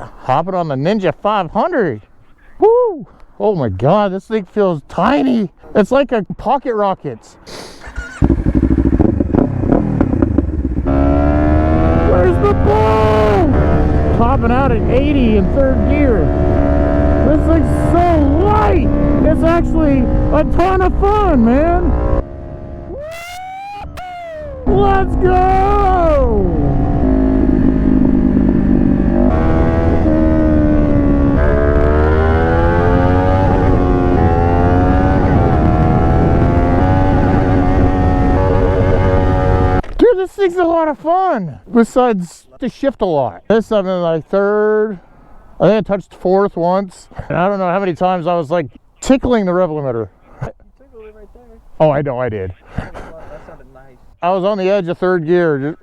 Hopping on the Ninja 500. Woo! Oh my God, this thing feels tiny. It's like a pocket rocket. Where's the ball? Topping out at 80 in third gear. This thing's so light. It's actually a ton of fun, man. Let's go! Dude, this thing's a lot of fun. Besides to shift a lot. This I'm in like third. I think I touched fourth once. And I don't know how many times I was like tickling the rev limiter. You tickled it right there. Oh, I know I did. That sounded nice. I was on the edge of third gear. Just